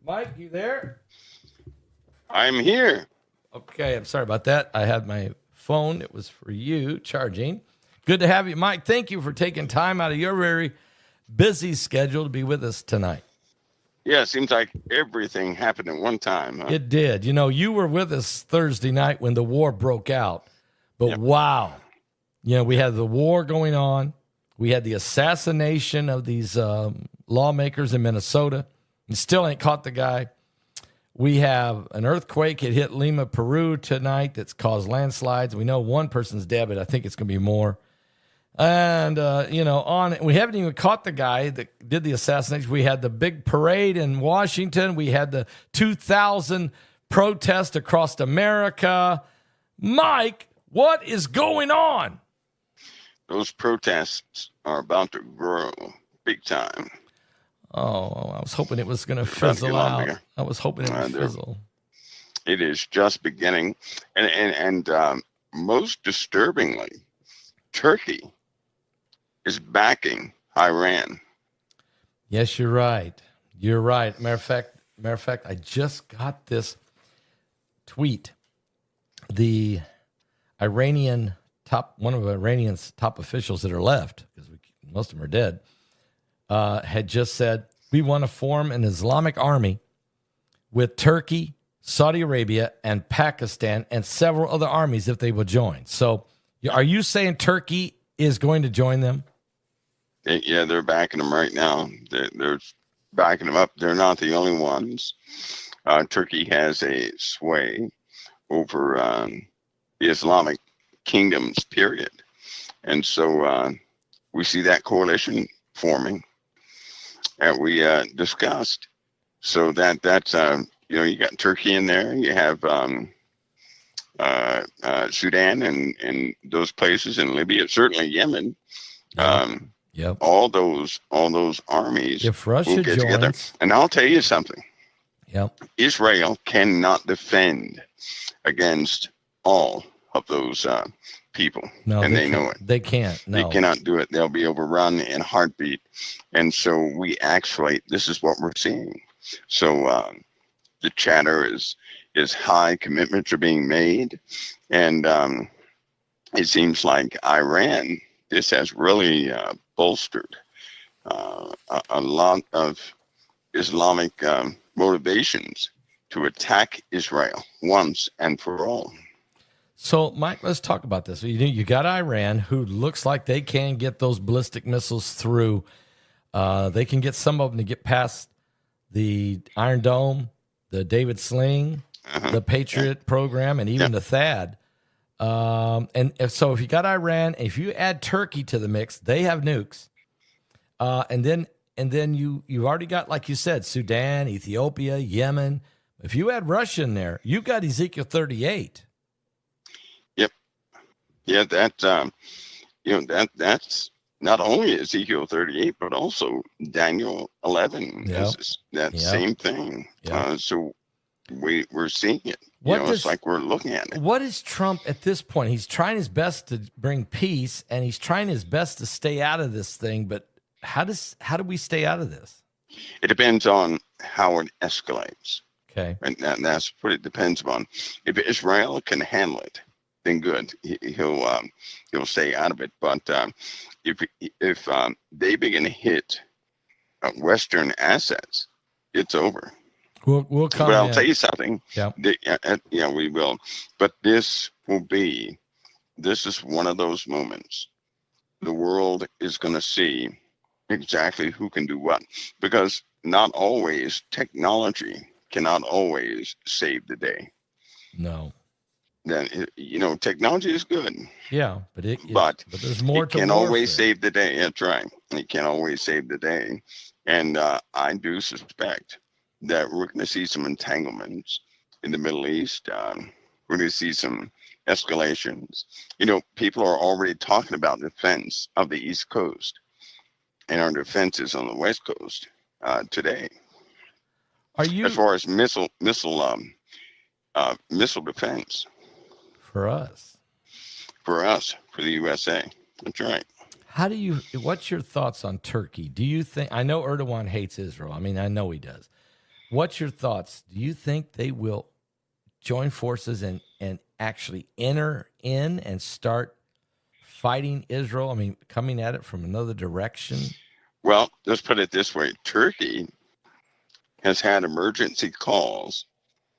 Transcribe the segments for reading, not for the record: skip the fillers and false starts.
Mike, you there? I'm here. Okay, I'm sorry about that. I had my phone. It was for you, charging. Good to have you, Mike. Thank you for taking time out of your very busy schedule to be with us tonight. Yeah, it seems like everything happened at one time, huh? It did. You know, you were with us Thursday night when the war broke out. But Yep. wow. You know, we had the war going on. We had the assassination of these lawmakers in Minnesota. You still ain't caught the guy. We have an earthquake. It hit Lima, Peru tonight that's caused landslides. We know one person's dead, but I think it's going to be more. And, we haven't even caught the guy that did the assassination. We had the big parade in Washington. We had the 2,000 protest across America. Mike, what is going on? Those protests are about to grow big time. Oh, I was hoping it was going to fizzle out. I was hoping it would fizzle. It is just beginning. And most disturbingly, Turkey is backing Iran. Yes, you're right. You're right. Matter of fact, I just got this tweet. The one of Iranian's top officials that are left, because most of them are dead, had just said, we want to form an Islamic army with Turkey, Saudi Arabia, and Pakistan, and several other armies if they will join. So are you saying Turkey is going to join them? Yeah, they're backing them right now. They're backing them up. They're not the only ones. Turkey has a sway over the Islamic kingdoms, period. And so we see that coalition forming that we discussed. So that's you got Turkey in there. You have Sudan and those places, in Libya, certainly Yemen. Yep. All those armies if Russia will get together. And I'll tell you something. Yep. Israel cannot defend against all of those people. No, and they know it. They can't. No. They cannot do it. They'll be overrun in a heartbeat. And so this is what we're seeing. So the chatter is high. Commitments are being made. And it seems like Iran, this has really bolstered a lot of Islamic motivations to attack Israel once and for all. So, Mike, let's talk about this. You got Iran, who looks like they can get those ballistic missiles through. They can get some of them to get past the Iron Dome, the David Sling, the Patriot program, and even the THAAD. So if you got Iran, if you add Turkey to the mix, they have nukes. And then you've already got, like you said, Sudan, Ethiopia, Yemen. If you add Russia in there, you've got Ezekiel 38. Yep. Yeah, that's not only Ezekiel 38, but also Daniel-11. Yep. Same thing. Yep. So we're seeing it. It's like we're looking at it. What is Trump at this point? He's trying his best to bring peace, and he's trying his best to stay out of this thing. But how do we stay out of this? It depends on how it escalates. Okay, and that's what it depends on. If Israel can handle it, then good. He'll stay out of it. But if they begin to hit Western assets, it's over. We'll come. But I'll tell you something. Yeah. We will. But this is one of those moments. The world is going to see exactly who can do what, because not always technology cannot always save the day. No. Then technology is good. Yeah, but there's more. It can always save the day. That's right. It can always save the day, and I do suspect that we're going to see some entanglements in the Middle East. We're going to see some escalations. People are already talking about defense of the East Coast and our defenses on the West Coast today. As far as missile defense for us, for the USA? That's right. What's your thoughts on Turkey? Do you think, I know Erdogan hates Israel. I mean, I know he does. What's your thoughts? Do you think they will join forces and actually enter in and start fighting Israel? I mean, coming at it from another direction? Well, let's put it this way. Turkey has had emergency calls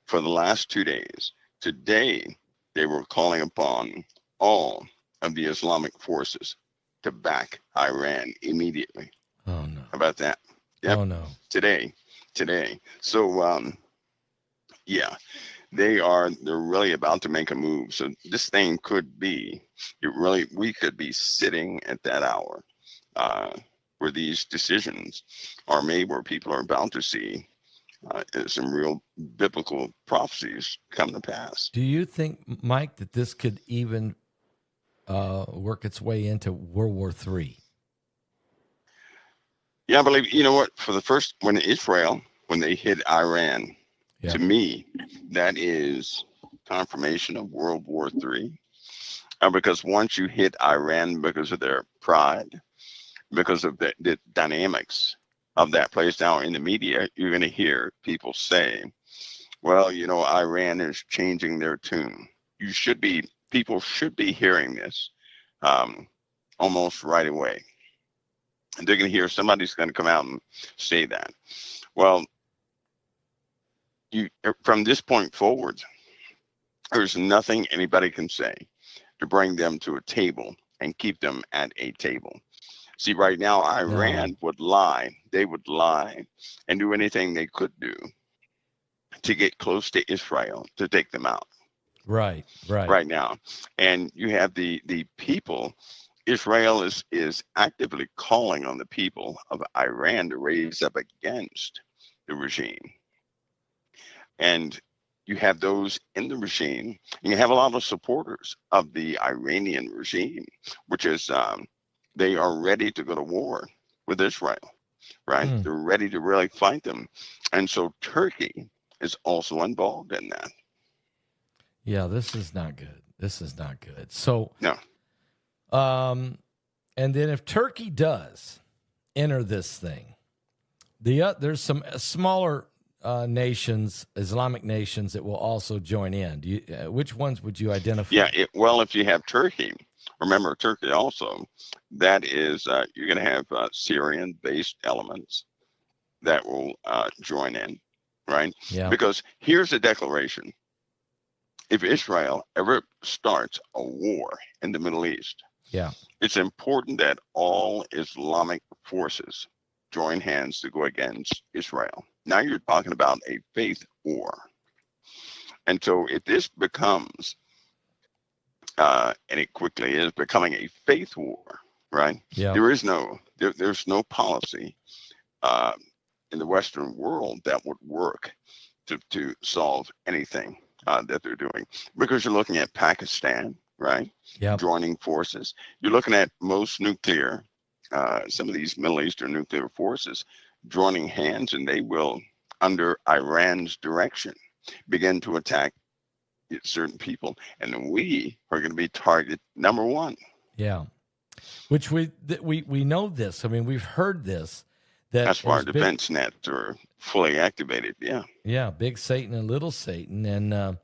for the last 2 days. Today, they were calling upon all of the Islamic forces to back Iran immediately. Oh, no. How about that? Yep. Oh, no. Today. So, yeah, they're really about to make a move. So this thing could be, we could be sitting at that hour where these decisions are made, where people are about to see some real biblical prophecies come to pass. Do you think, Mike, that this could even work its way into World War III? Yeah, I believe, you know what, when they hit Iran, Yeah. to me, that is confirmation of World War III. Because once you hit Iran, because of their pride, because of the dynamics of that place now in the media, you're going to hear people say, well, Iran is changing their tune. People should be hearing this almost right away. And they're going to hear somebody's going to come out and say that. Well, from this point forward, there's nothing anybody can say to bring them to a table and keep them at a table. See, right now, Iran would lie. They would lie and do anything they could do to get close to Israel to take them out. Right now. And you have the people. Israel is actively calling on the people of Iran to raise up against the regime. And you have those in the regime, and you have a lot of supporters of the Iranian regime, which is they are ready to go to war with Israel, right? They're ready to really fight them. And so Turkey is also involved in that. Yeah, this is not good. So, no. And then if Turkey does enter this thing, there's some smaller nations, Islamic nations, that will also join in. Which ones would you identify? Yeah, if you have Turkey, remember Turkey also, that is, you're going to have Syrian-based elements that will join in, right? Yeah. Because here's the declaration. If Israel ever starts a war in the Middle East, it's important that all Islamic forces join hands to go against Israel. Now you're talking about a faith war. And so if this becomes, and it quickly is becoming a faith war, right? Yeah. There's no policy in the Western world that would work to solve anything that they're doing, because you're looking at Pakistan, right? Yep. Joining forces. You're looking at most nuclear, some of these Middle Eastern nuclear forces joining hands, and they will, under Iran's direction, begin to attack certain people, and we are going to be target number one. Yeah, which we know this. I mean, we've heard this. That's why our defense nets are fully activated. Yeah, big Satan and little Satan, and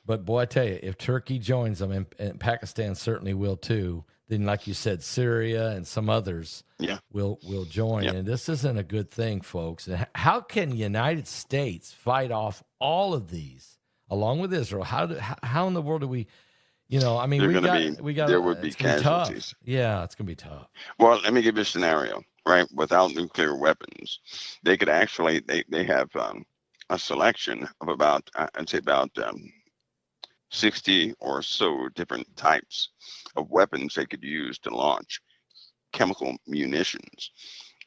but boy, I tell you, if Turkey joins them, and Pakistan certainly will too, then like you said, Syria and some others will join, and this isn't a good thing, folks. How can the United States fight off all of these along with Israel? How in the world do we? I mean, there would be casualties. Yeah, it's going to be tough. Well, let me give you a scenario, right? Without nuclear weapons, they could actually, they have a selection of about 60 or so different types of weapons they could use to launch chemical munitions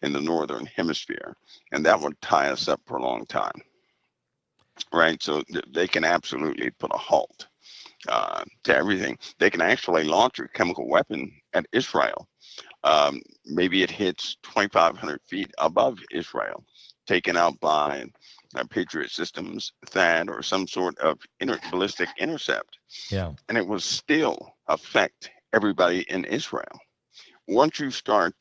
in the Northern Hemisphere. And that would tie us up for a long time, right? So they can absolutely put a halt to everything. They can actually launch a chemical weapon at Israel. Maybe it hits 2,500 feet above Israel, taken out by Patriot Systems, THAAD, or some sort of ballistic intercept. Yeah. And it will still affect everybody in Israel. Once you start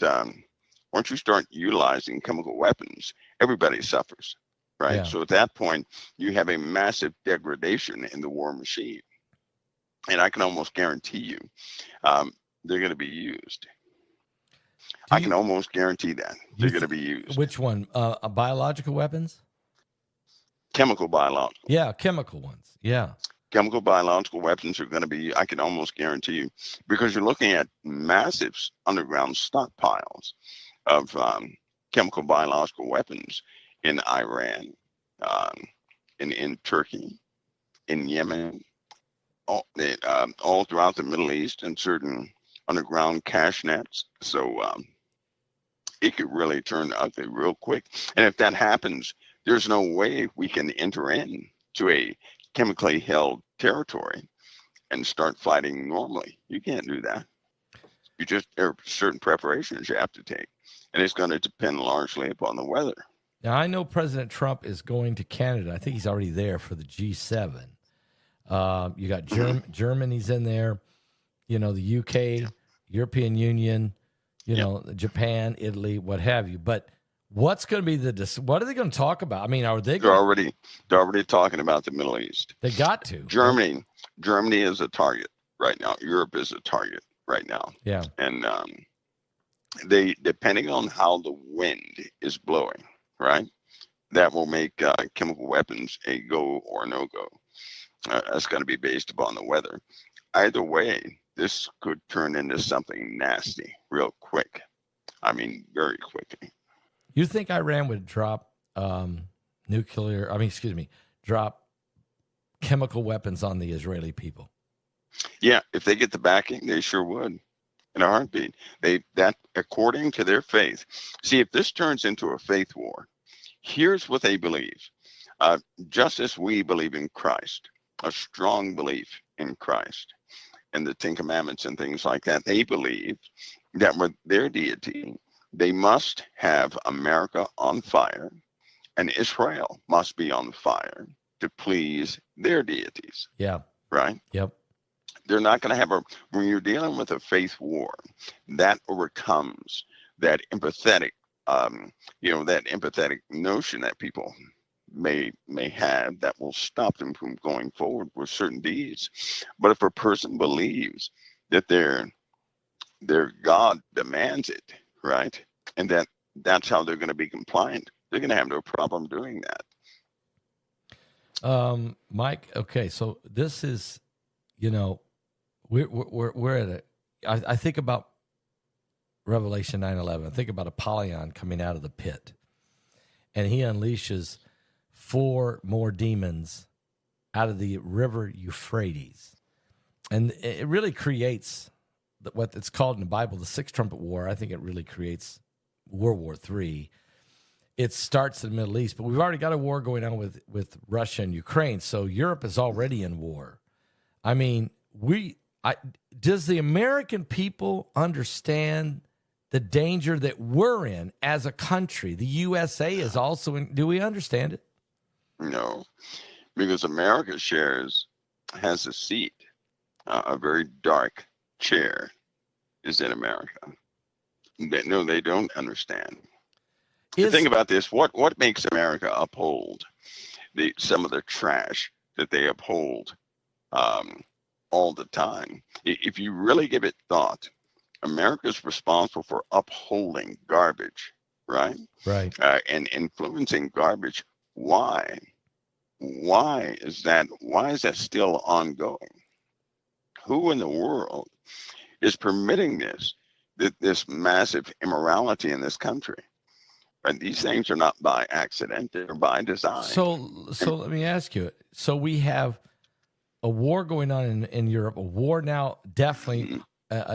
utilizing chemical weapons, everybody suffers. right? Yeah. So at that point, you have a massive degradation in the war machine. And I can almost guarantee you they're going to be used. I can almost guarantee that they're going to be used. Which one? Biological weapons? Chemical, biological. Yeah, chemical ones. Yeah. Chemical, biological weapons are going to be, I can almost guarantee you, because you're looking at massive underground stockpiles of chemical, biological weapons in Iran, in Turkey, in Yemen, all throughout the Middle East, and certain underground cache nets. So it could really turn ugly real quick. And if that happens, there's no way we can enter in to a chemically held territory and start fighting normally. You can't do that. There are certain preparations you have to take, and it's going to depend largely upon the weather. Now, I know President Trump is going to Canada. I think he's already there for the G7. You got Germany's in there, the UK, European Union, Japan, Italy, what have you. But what's going to be what are they going to talk about? I mean, are they They're already talking about the Middle East. They got to. Germany is a target right now. Europe is a target right now. Yeah. And they, depending on how the wind is blowing, right, that will make chemical weapons a go or no go. That's going to be based upon the weather. Either way, this could turn into something nasty real quick. I mean, very quickly. You think Iran would drop drop chemical weapons on the Israeli people? Yeah, if they get the backing, they sure would. In a heartbeat. That according to their faith. See, if this turns into a faith war, here's what they believe. Just as we believe in Christ, a strong belief in Christ and the Ten Commandments and things like that, they believe that with their deity, they must have America on fire and Israel must be on fire to please their deities. Yeah. Right? Yep. They're not going to have when you're dealing with a faith war, that overcomes that empathetic, that empathetic notion that people may have that will stop them from going forward with certain deeds. But if a person believes that their God demands it, right, and that's how they're going to be compliant, they're going to have no problem doing that. Mike, okay, so this is, we're at I think about Revelation 9:11. I think about Apollyon coming out of the pit, and he unleashes 4 more demons out of the river Euphrates, and it really creates what it's called in the Bible the 6th trumpet war. I think it really creates World War III. It starts in the Middle East, but we've already got a war going on with Russia and Ukraine, so Europe is already in war. I mean, does the American people understand the danger that we're in as a country? The USA is also in. Do we understand it? No, because America has a seat, a very dark chair is in America. No, they don't understand. Think about this. What makes America uphold some of the trash that they uphold all the time? If you really give it thought, America's responsible for upholding garbage, right? Right. And influencing garbage. Why? Why is that still ongoing? Who in the world is permitting this massive immorality in this country? And these things are not by accident; they're by design. So let me ask you. So we have a war going on in Europe, a war now definitely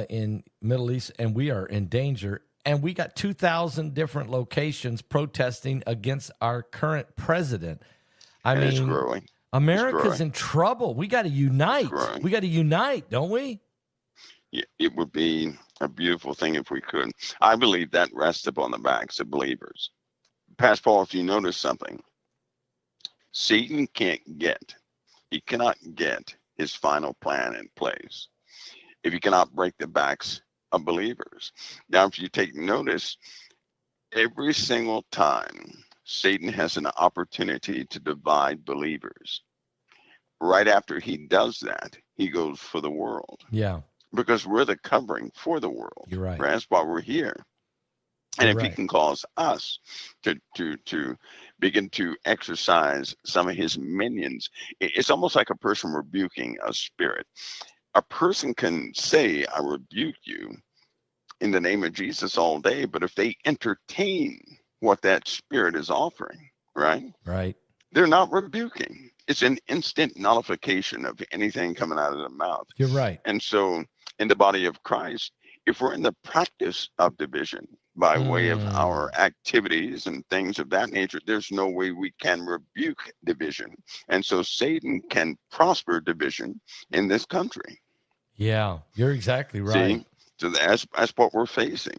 in Middle East, and we are in danger. And we got 2,000 different locations protesting against our current president. I mean, it's growing. America's in trouble. We got to unite. We got to unite, don't we? Yeah, it would be a beautiful thing if we could. I believe that rests upon the backs of believers. Pastor Paul, if you notice something, Satan he cannot get his final plan in place if he cannot break the backs of believers. Now, if you take notice, every single time Satan has an opportunity to divide believers. Right after he does that, he goes for the world. Yeah. Because we're the covering for the world. You're right. That's why we're here. And You're if right. he can cause us to begin to exercise some of his minions, it's almost like a person rebuking a spirit. A person can say, I rebuke you in the name of Jesus all day, but if they entertain what that spirit is offering, right? Right. They're not rebuking. It's an instant nullification of anything coming out of the mouth. You're right. And so in the body of Christ, if we're in the practice of division by way of our activities and things of that nature, there's no way we can rebuke division. And so Satan can prosper division in this country. Yeah, you're exactly right. See? So that's what we're facing.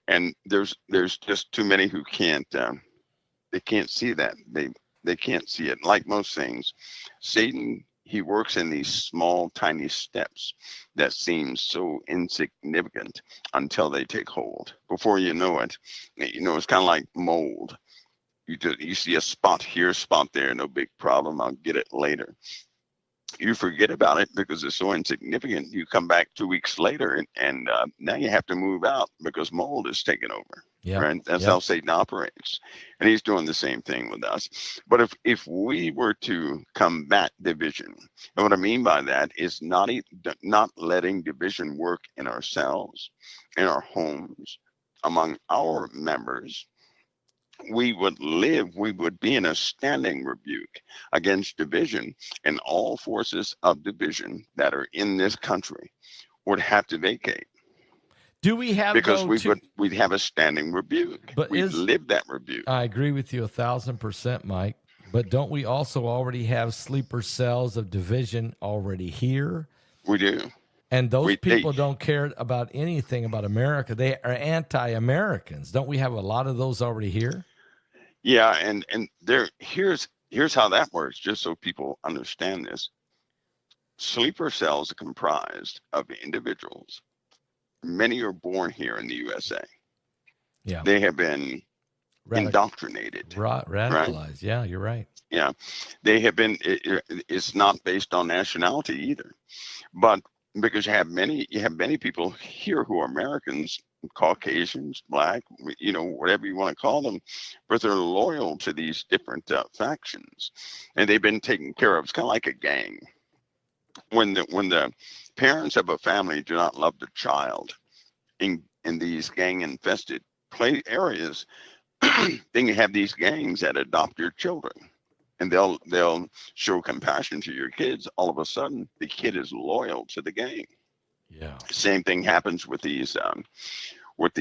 And there's just too many who can't they can't see that. They can't see it. Like most things, Satan, he works in these small, tiny steps that seem so insignificant until they take hold. Before you know it, it's kind of like mold. You see a spot here, spot there, no big problem. I'll get it later. You forget about it because it's so insignificant. You come back 2 weeks later, and now you have to move out because mold is taken over. Yeah, right. That's how Satan operates, and he's doing the same thing with us. But if we were to combat division, and what I mean by that is not letting division work in ourselves, in our homes, among our members, we would be in a standing rebuke against division, and all forces of division that are in this country would have to vacate. Do we have because we'd have a standing rebuke. But we'd live that rebuke. I agree with you 1,000%, Mike. But don't we also already have sleeper cells of division already here? We do. And those people don't care about anything about America. They are anti-Americans. Don't we have a lot of those already here? Yeah, and here's how that works, just so people understand this. Sleeper cells are comprised of individuals. Many are born here in the USA. Yeah. They have been indoctrinated. Radicalized. Right? Yeah, you're right. Yeah. They have been, it's not based on nationality either. But because you have many people here who are Americans, Caucasians, Black, whatever you want to call them, but they're loyal to these different factions, and they've been taken care of. It's kind of like a gang. When the parents of a family do not love the child in these gang infested play areas, then you have these gangs that adopt your children, and they'll show compassion to your kids. All of a sudden, the kid is loyal to the gang. Yeah. Same thing happens with these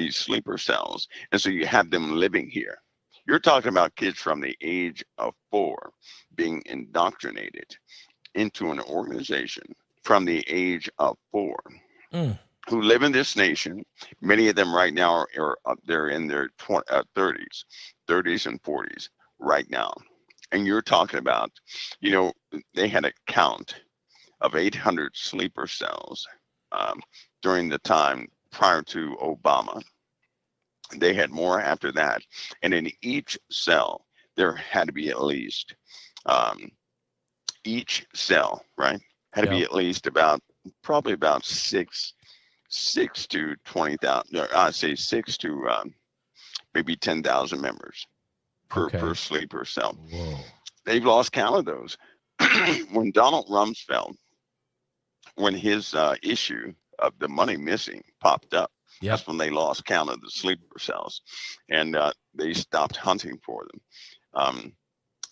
sleeper cells, and so you have them living here. You're talking about kids from the age of 4 being indoctrinated into an organization from the age of 4 who live in this nation. Many of them right now are they're in their 30s and 40s right now. And you're talking about, they had a count of 800 sleeper cells during the time prior to Obama. They had more after that. And in each cell, there had to be at least, each cell, right, had to be at least probably about 6 to 20,000, I'd say 6 to maybe 10,000 members per sleeper cell. Whoa. They've lost count of those. When Donald Rumsfeld, when his issue of the money missing popped up, that's when they lost count of the sleeper cells, and they stopped hunting for them.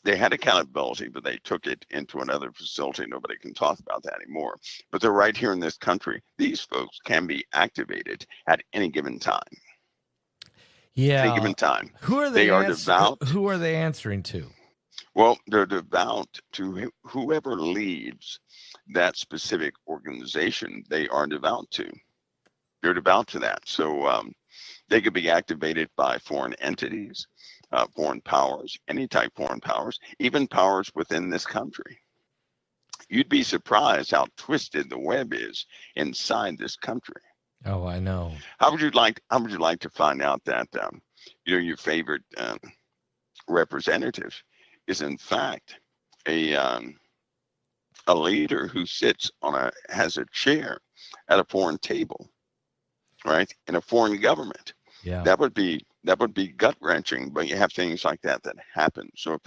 They had accountability, but they took it into another facility. Nobody can talk about that anymore. But they're right here in this country. These folks can be activated at any given time. Yeah. Any given time. Who are they? They are devout. Who are they answering to? Well, they're devout to whoever leads that specific organization. They are devout to. They're devout to that. So they could be activated by foreign entities, foreign powers, any type of foreign powers, even powers within this country. You'd be surprised how twisted the web is inside this country. Oh, I know. How would you like to find out that your favorite representative is in fact a leader who has a chair at a foreign table, right, in a foreign government. Yeah. That would be gut wrenching. But you have things like that happen. So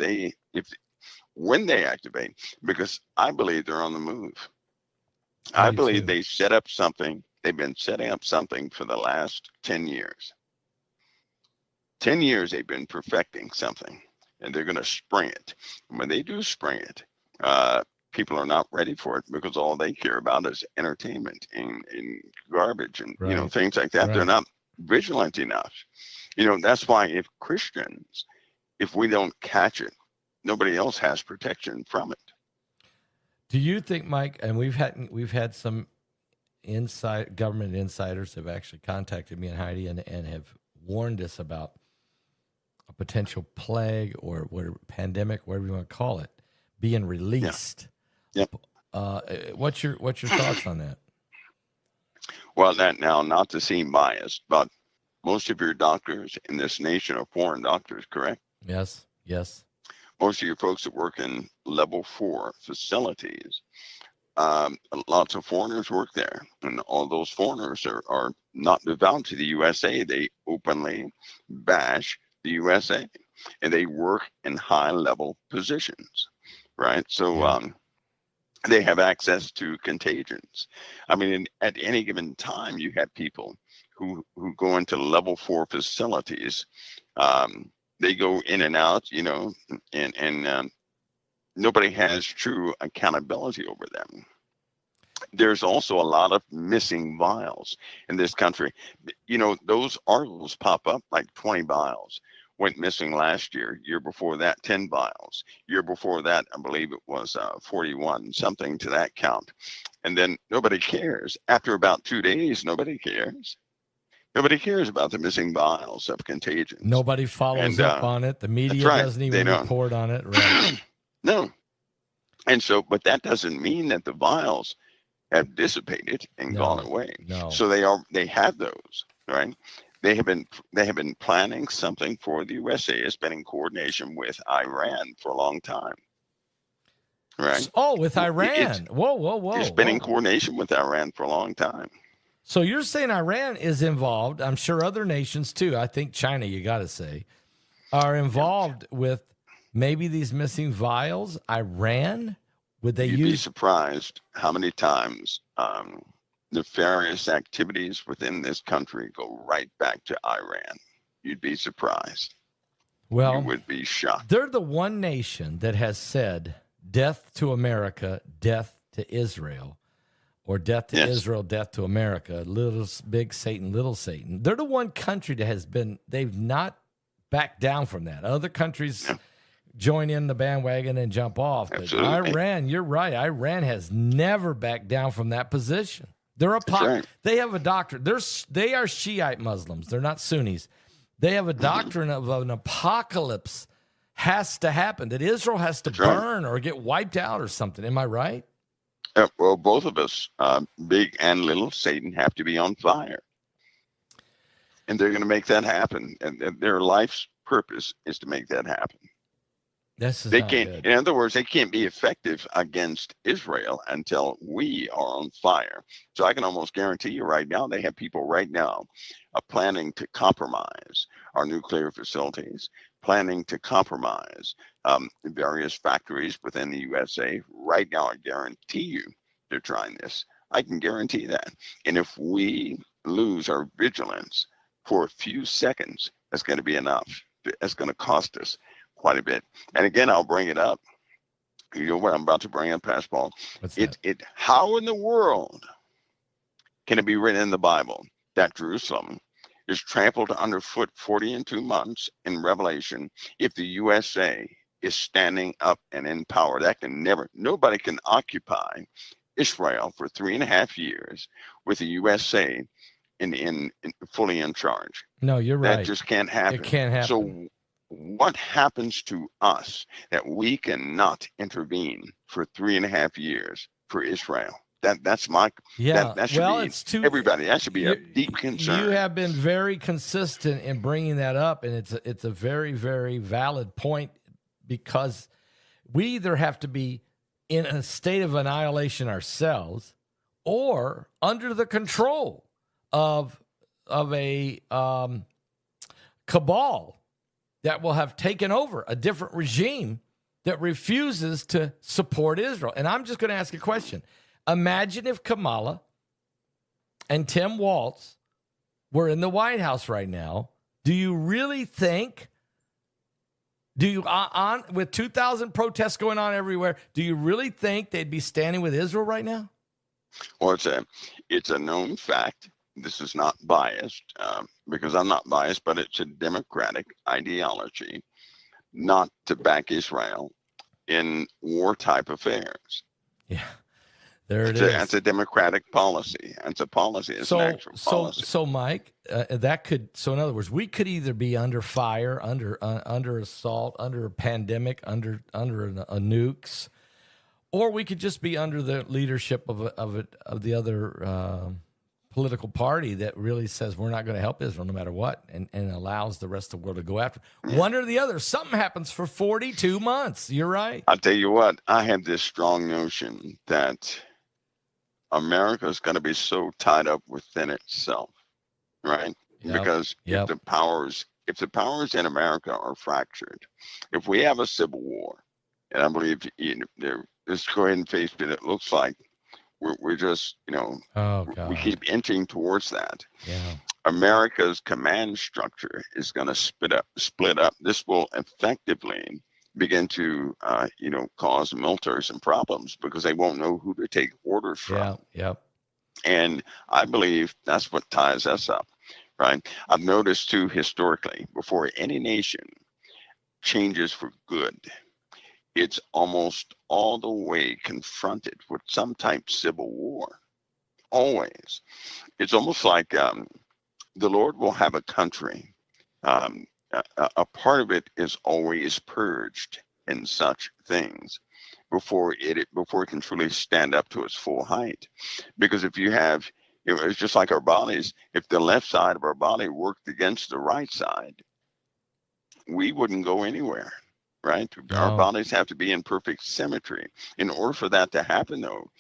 when they activate, because I believe they're on the move. I believe they set up something. They've been setting up something for the last 10 years. 10 years they've been perfecting something, and they're going to spring it. And when they do spring it, people are not ready for it because all they care about is entertainment and garbage and things like that. Right. They're not vigilant enough. That's why if we don't catch it, nobody else has protection from it. Do you think, Mike, and we've had some government insiders have actually contacted me and Heidi and have warned us about a potential plague or pandemic, whatever you want to call it, being released. Yep. What's your thoughts on that? Well, now, not to seem biased, but most of your doctors in this nation are foreign doctors, correct? Yes. Most of your folks that work in level 4 facilities, lots of foreigners work there, and all those foreigners are not devout to the USA. They openly bash the USA, and they work in high-level positions, right? So they have access to contagions. I mean, at any given time, you have people who go into level 4 facilities. They go in and out, and nobody has true accountability over them. There's also a lot of missing vials in this country. Those articles pop up like 20 vials went missing last year. Year before that, 10 vials. Year before that, I believe it was 41, something to that count. And then nobody cares. After about 2 days, nobody cares. Nobody cares about the missing vials of contagions. Nobody follows up on it. The media doesn't even report on it. Right. No. And so, but that doesn't mean that the vials have dissipated and gone away. No. So they have those, right? They have been planning something for the USA. It's been in coordination with Iran for a long time. Right? Oh, with Iran. Whoa. It's been in coordination with Iran for a long time. So you're saying Iran is involved. I'm sure other nations too. I think China, you got to say, are involved with maybe these missing vials. Iran? Would they You'd be surprised how many times nefarious activities within this country go right back to Iran. You'd be surprised. Well, you would be shocked. They're the one nation that has said death to America, death to Israel. Or death to Israel, death to America, little big Satan, little Satan. They're the one country that they've not backed down from that. Other countries join in the bandwagon and jump off. But Absolutely. Iran, you're right. Iran has never backed down from that position. They're They have a doctrine. They are Shiite Muslims. They're not Sunnis. They have a doctrine of an apocalypse has to happen, that Israel has to burn or get wiped out or something. Am I right? Well, both of us, big and little Satan, have to be on fire. And they're going to make that happen. And their life's purpose is to make that happen. They can't. Good. In other words, they can't be effective against Israel until we are on fire. So I can almost guarantee you right now, they have people right now planning to compromise our nuclear facilities, planning to compromise various factories within the USA. Right now, I guarantee you they're trying this. I can guarantee that. And if we lose our vigilance for a few seconds, that's going to be enough. That's going to cost us quite a bit. And again, I'll bring it up. You know what I'm about to bring up, Pastor Paul? How in the world can it be written in the Bible that Jerusalem is trampled underfoot 40 and 2 months in Revelation if the USA is standing up and in power? Nobody can occupy Israel for 3.5 years with the USA in fully in charge. No, you're right. That just can't happen. It can't happen. So what happens to us that we cannot intervene for 3.5 years for Israel? That's my that should well, be it's too everybody. That should be a deep concern. You have been very consistent in bringing that up, and it's a very, very valid point, because we either have to be in a state of annihilation ourselves, or under the control of a cabal that will have taken over, a different regime that refuses to support Israel. And I'm just going to ask a question. Imagine if Kamala and Tim Walz were in the White House right now. Do you really think, with 2,000 protests going on everywhere, do you really think they'd be standing with Israel right now? Well, it's a known fact. This is not biased, because I'm not biased, but it's a democratic ideology not to back Israel in war type affairs. Yeah, there it is. That's a democratic policy. It's a policy. It's an actual policy. So Mike, so in other words, we could either be under fire, under assault, under a pandemic, under a nukes, or we could just be under the leadership of the other political party that really says we're not going to help Israel no matter what, and allows the rest of the world to go after. One or the other. Something happens for 42 months. You're right. I'll tell you what, I have this strong notion that America is going to be so tied up within itself, right? Yep. Because if the powers in America are fractured, if we have a civil war, and I believe let's go ahead and face it looks like we're just, we keep inching towards that. Yeah. America's command structure is going to split up. This will effectively begin to, cause militarism problems, because they won't know who to take orders from. Yeah. And I believe that's what ties us up, right? I've noticed too, historically, before any nation changes for good, it's almost all the way confronted with some type of civil war. Always. It's almost like the Lord will have a country. A part of it is always purged in such things before it can truly stand up to its full height. Because if you have, it's just like our bodies. If the left side of our body worked against the right side, we wouldn't go anywhere. Right? No. Our bodies have to be in perfect symmetry. In order for that to happen, though,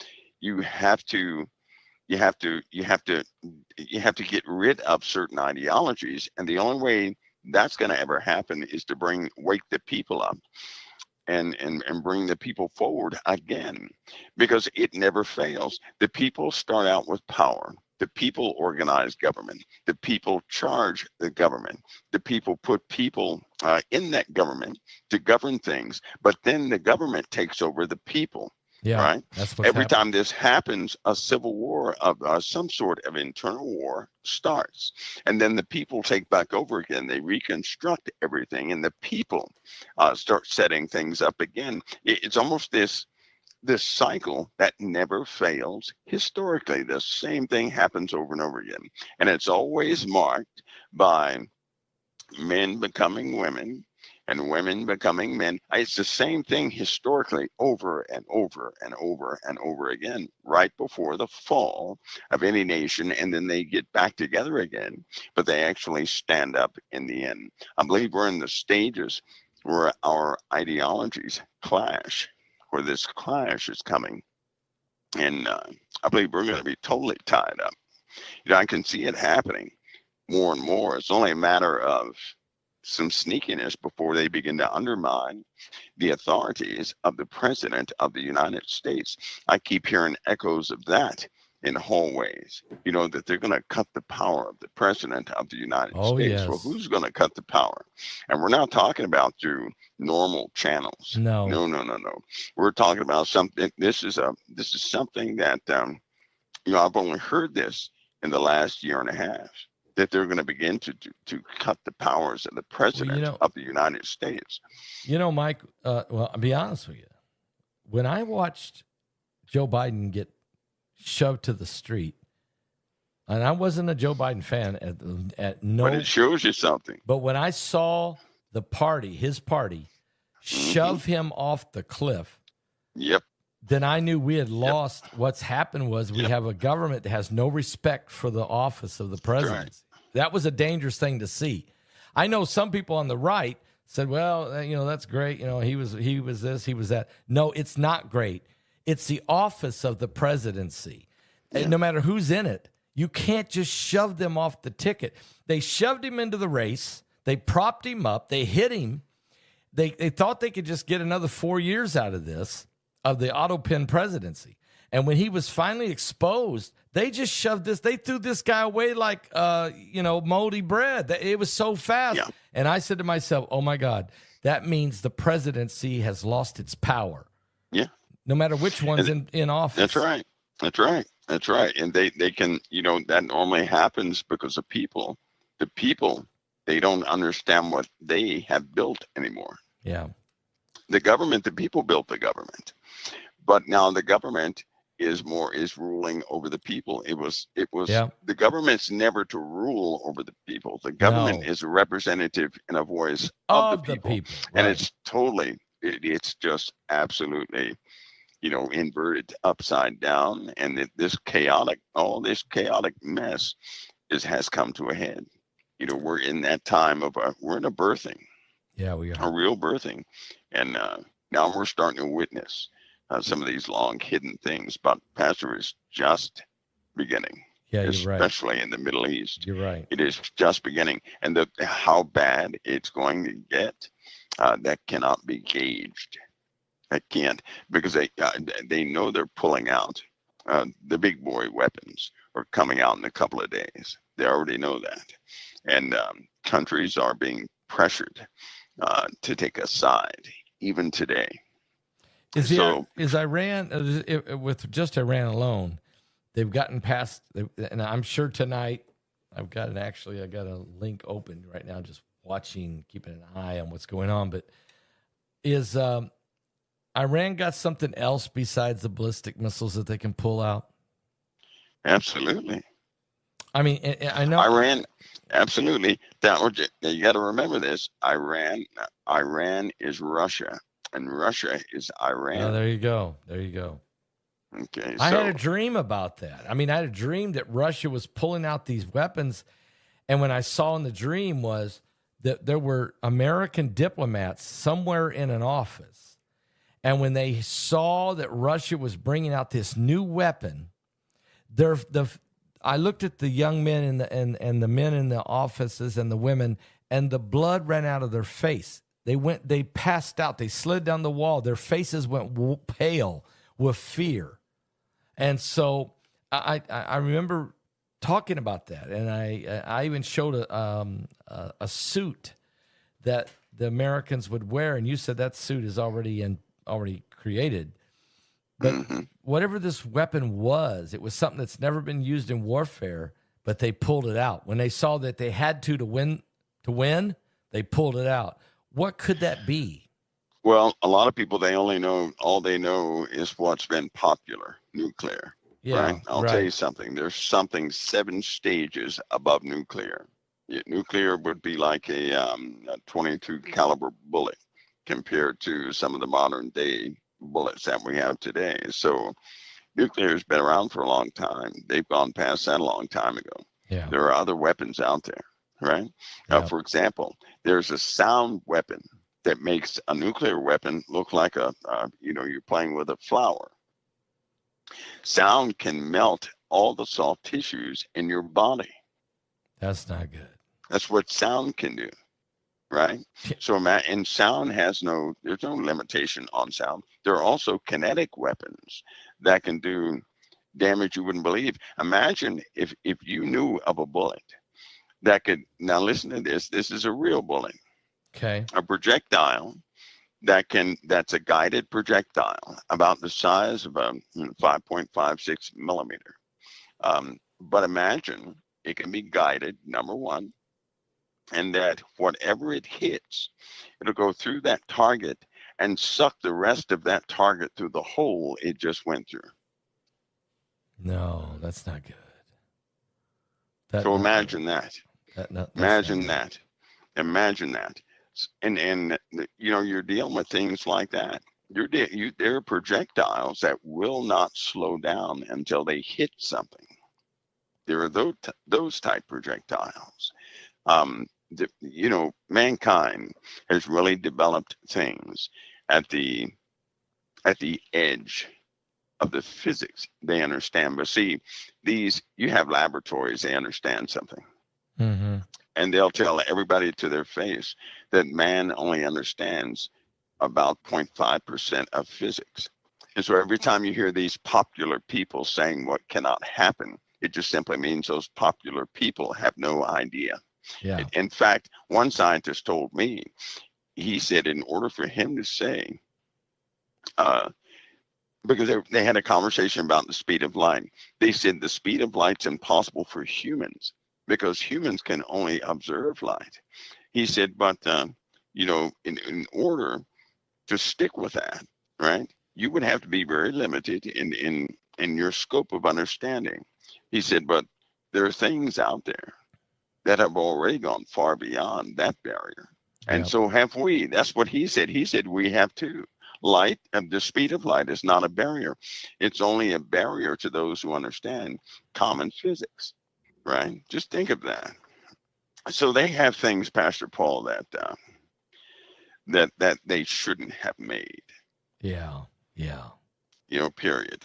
you have to get rid of certain ideologies, and the only way that's going to ever happen is to wake the people up and bring the people forward again, because it never fails. The people start out with power. The people organize government. The people charge the government. The people put people in that government to govern things. But then the government takes over the people. Yeah, right. That's what's Every time this happens, a civil war of some sort of internal war starts, and then the people take back over again. They reconstruct everything, and the people start setting things up again. It's almost this cycle that never fails. Historically, the same thing happens over and over again. And it's always marked by men becoming women and women becoming men. It's the same thing historically over and over and over and over again, right before the fall of any nation. And then they get back together again, but they actually stand up in the end. I believe we're in the stages where our ideologies clash, where this clash is coming. And I believe we're going to be totally tied up. I can see it happening more and more. It's only a matter of some sneakiness before they begin to undermine the authorities of the President of the United States. I keep hearing echoes of that in hallways, that they're going to cut the power of the President of the United States. Yes. Well, who's going to cut the power? And we're not talking about through normal channels. No. We're talking about something. This is something that, I've only heard this in the last year and a half, that they're going to begin to cut the powers of the President of the United States. Mike, well, I'll be honest with you. When I watched Joe Biden get shoved to the street, and I wasn't a Joe Biden fan at no. But it shows you something. But when I saw his party, shove him off the cliff. Yep. then I knew we had lost. What's happened was we have a government that has no respect for the office of the presidency. That was a dangerous thing to see. I know some people on the right said, well, that's great. He was this, he was that. No, it's not great. It's the office of the presidency. And no matter who's in it, you can't just shove them off the ticket. They shoved him into the race. They propped him up. They hit him. They thought they could just get another 4 years out of this, of the auto pin presidency. And when he was finally exposed, they just shoved this. They threw this guy away like, moldy bread. It was so fast. Yeah. And I said to myself, oh, my God, that means the presidency has lost its power. Yeah. No matter which one's in office. That's right. That's right. That's right. And they can, that normally happens because of people. The people, they don't understand what they have built anymore. Yeah. The government, the people built the government. But now the government is ruling over the people. It was the government's never to rule over the people. The government is a representative and a voice of the people. Right. And it's totally, it's just absolutely, inverted upside down. And all this chaotic mess has come to a head. We're in that time we're in a birthing. Yeah, we are. A real birthing. And now we're starting to witness some of these long hidden things, but Pastor is just beginning. Yeah, you're especially right. In the Middle East. You're right. It is just beginning. And how bad it's going to get, that cannot be gauged. I can't, because they know they're pulling out. The big boy weapons are coming out in a couple of days. They already know that. And countries are being pressured to take a side, even today. Is Iran, with just Iran alone, they've gotten past, and I'm sure tonight, I got a link open right now, just watching, keeping an eye on what's going on. But is Iran got something else besides the ballistic missiles that they can pull out? Absolutely. I mean, I know Iran. Absolutely. You got to remember this. Iran is Russia, and Russia is Iran. Oh, there you go. Okay. I had a dream about that. I had a dream that Russia was pulling out these weapons, and when I saw in the dream was that there were American diplomats somewhere in an office, and when they saw that Russia was bringing out this new weapon, I looked at the young men and the men in the offices and the women, and the blood ran out of their face. They passed out. They slid down the wall. Their faces went pale with fear. And so I remember talking about that, and I even showed a suit that the Americans would wear, and you said that suit is already created. But whatever this weapon was, it was something that's never been used in warfare, but they pulled it out. When they saw that they had to win, they pulled it out. What could that be? Well, a lot of people, all they know is what's been popular, nuclear. Yeah, right? I'll tell you something. There's something 7 stages above nuclear. Nuclear would be like a 22 caliber bullet compared to some of the modern day bullets that we have today. So nuclear has been around for a long time. They've gone past that a long time ago. Yeah. There are other weapons out there, right? Yeah. For example, there's a sound weapon that makes a nuclear weapon look like you're playing with a flower. Sound can melt all the soft tissues in your body. That's not good. That's what sound can do. Right. So, and sound there's no limitation on sound. There are also kinetic weapons that can do damage you wouldn't believe. Imagine if you knew of a bullet that could, now listen to this. This is a real bullet. Okay. A projectile that's a guided projectile about the size of a 5.56 millimeter. But imagine it can be guided, number one. And that whatever it hits, it'll go through that target and suck the rest of that target through the hole it just went through. No, that's not good. So imagine that. Imagine that. And you're dealing with things like that. There are projectiles that will not slow down until they hit something. There are those type projectiles. Mankind has really developed things at the edge of the physics they understand. But see, you have laboratories, they understand something. Mm-hmm. And they'll tell everybody to their face that man only understands about 0.5% of physics. And so every time you hear these popular people saying what cannot happen, it just simply means those popular people have no idea. Yeah. In fact, one scientist told me, he said in order for him to say, because they had a conversation about the speed of light. They said the speed of light's impossible for humans because humans can only observe light. He said, but in order to stick with that, right, you would have to be very limited in your scope of understanding. He said, but there are things out there that have already gone far beyond that barrier. And Yep. so have we. That's what he said. He said we have too. Light, the speed of light is not a barrier. It's only a barrier to those who understand common physics, right? Just think of that. So they have things, Pastor Paul, that they shouldn't have made. Yeah. Yeah. Period.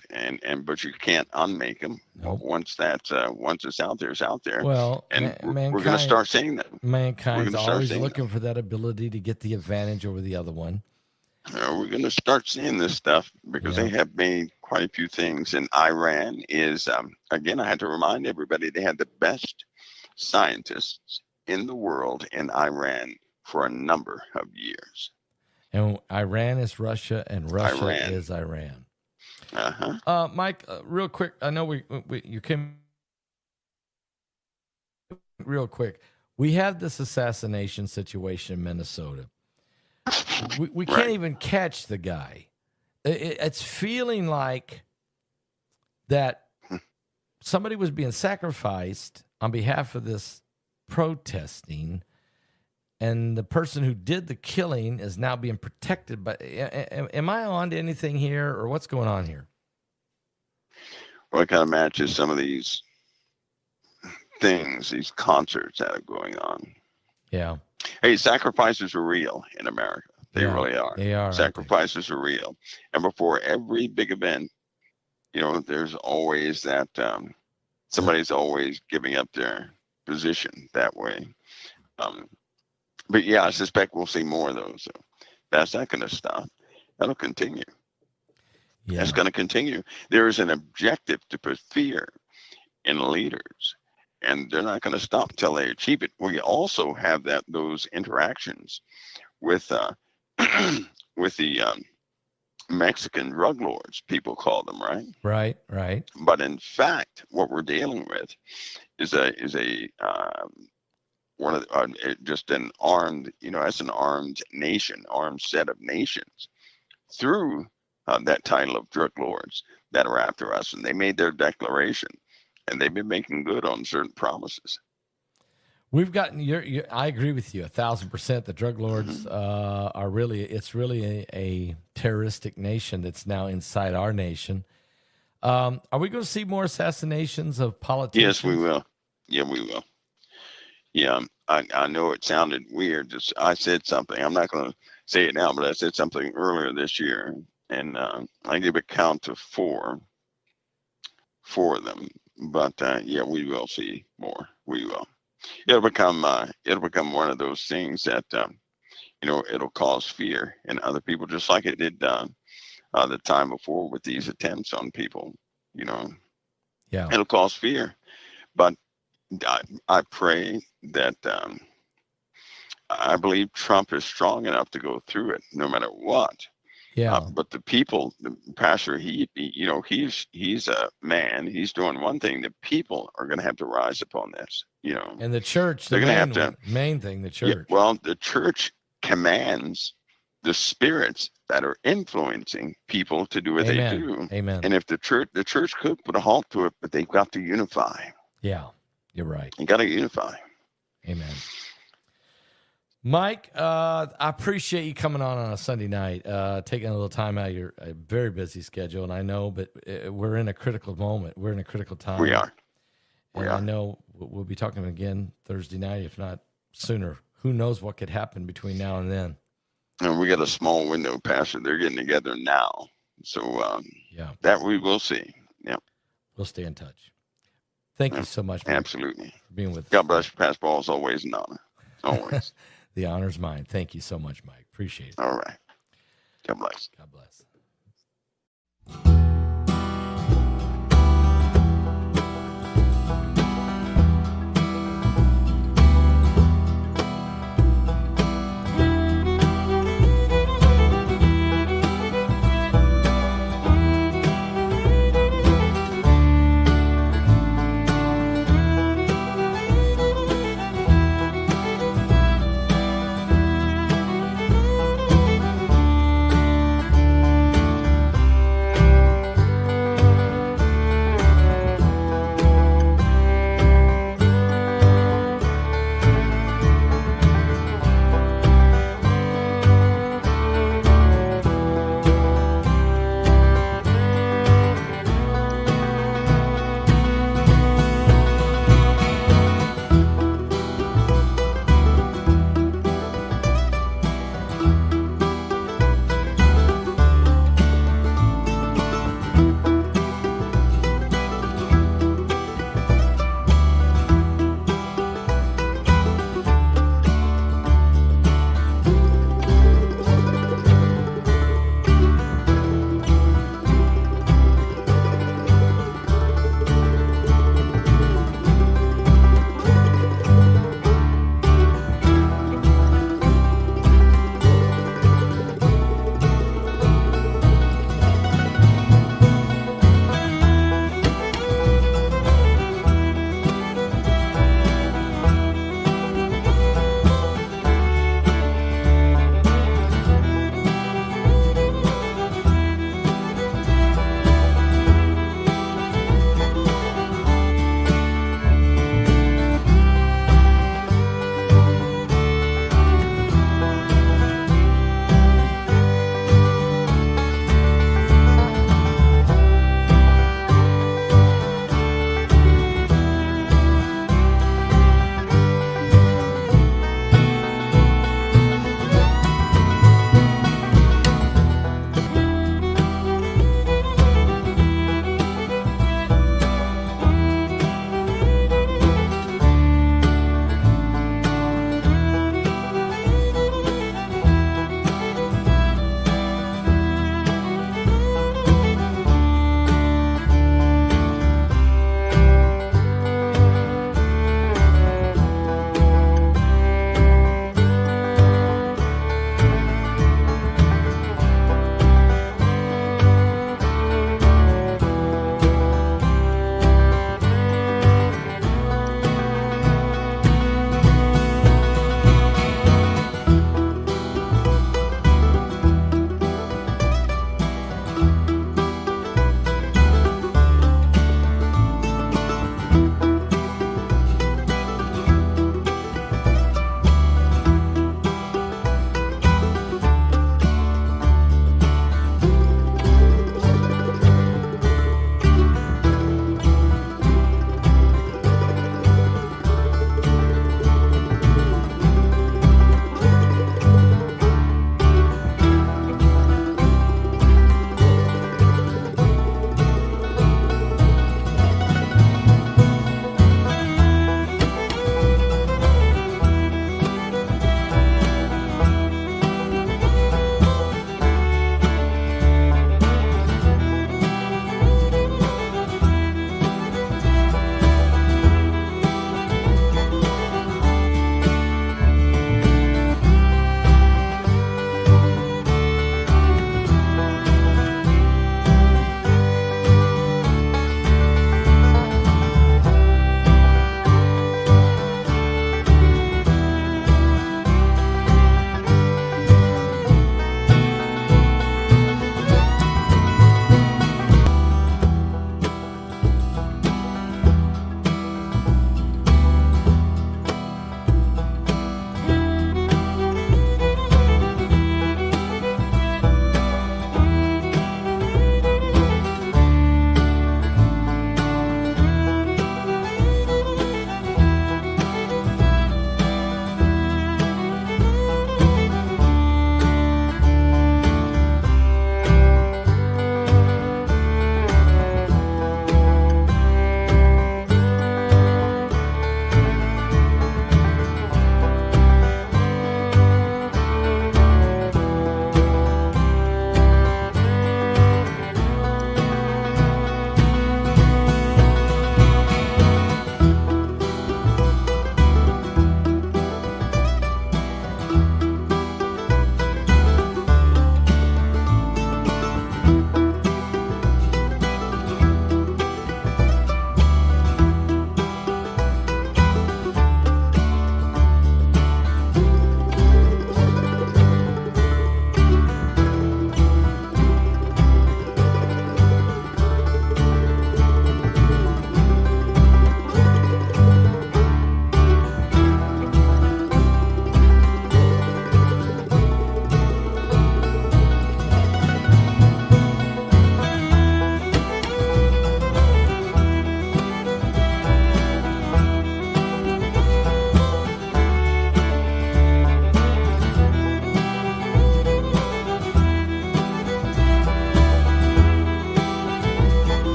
But you can't unmake them. Nope. Once it's out there, it's out there. Well, And we're going to start seeing that. Mankind's always looking for that ability to get the advantage over the other one. We're going to start seeing this stuff because they have made quite a few things. And Iran is, again, I had to remind everybody, they had the best scientists in the world in Iran for a number of years. And Iran is Russia, and Russia is Iran. Uh-huh. Mike, real quick, I know you came real quick. We have this assassination situation in Minnesota. We can't even catch the guy. It's feeling like that somebody was being sacrificed on behalf of this protesting, and the person who did the killing is now being protected. But am I on to anything here, or what's going on here? What kind of matches some of these things, these concerts that are going on? Yeah. Hey, sacrifices are real in America. They really are. They are. Sacrifices are real. And before every big event, there's always that somebody's always giving up their position that way. But yeah, I suspect we'll see more of those. So that's not going to stop. That'll continue. Yeah. That's going to continue. There is an objective to put fear in leaders, and they're not going to stop until they achieve it. We also have those interactions with the Mexican drug lords, people call them, right? Right. But in fact, what we're dealing with is just an armed, as an armed nation, armed set of nations through that title of drug lords that are after us. And they made their declaration, and they've been making good on certain promises. We've gotten I agree with you 1,000%. The drug lords are really a terroristic nation that's now inside our nation. Are we going to see more assassinations of politicians? Yes, we will. Yeah, we will. Yeah, I know it sounded weird. I said something. I'm not going to say it now, but I said something earlier this year, and I give a count to four of them. But yeah, we will see more. We will. It'll become one of those things that it'll cause fear in other people, just like it did the time before with these attempts on people. Yeah, it'll cause fear. But I pray that I believe Trump is strong enough to go through it, no matter what. Yeah. But the people, the pastor, he's a man. He's doing one thing. The people are going to have to rise upon this. And the church, they're going to have to. Main thing, the church. Yeah, well, the church commands the spirits that are influencing people to do what they do. Amen. And if the church could put a halt to it, but they've got to unify. Yeah, you're right. You got to unify. Amen. Mike, I appreciate you coming on a Sunday night, taking a little time out of your very busy schedule. And I know, but we're in a critical moment. We're in a critical time. We are. I know we'll be talking again Thursday night, if not sooner. Who knows what could happen between now and then? And we got a small window, Pastor. They're getting together now. So that we will see. Yeah. We'll stay in touch. Thank you so much, Mike, absolutely, for being with us. God bless you, Pastor Paul. It's always an honor. Always. The honor's mine. Thank you so much, Mike. Appreciate it. All right. God bless. God bless.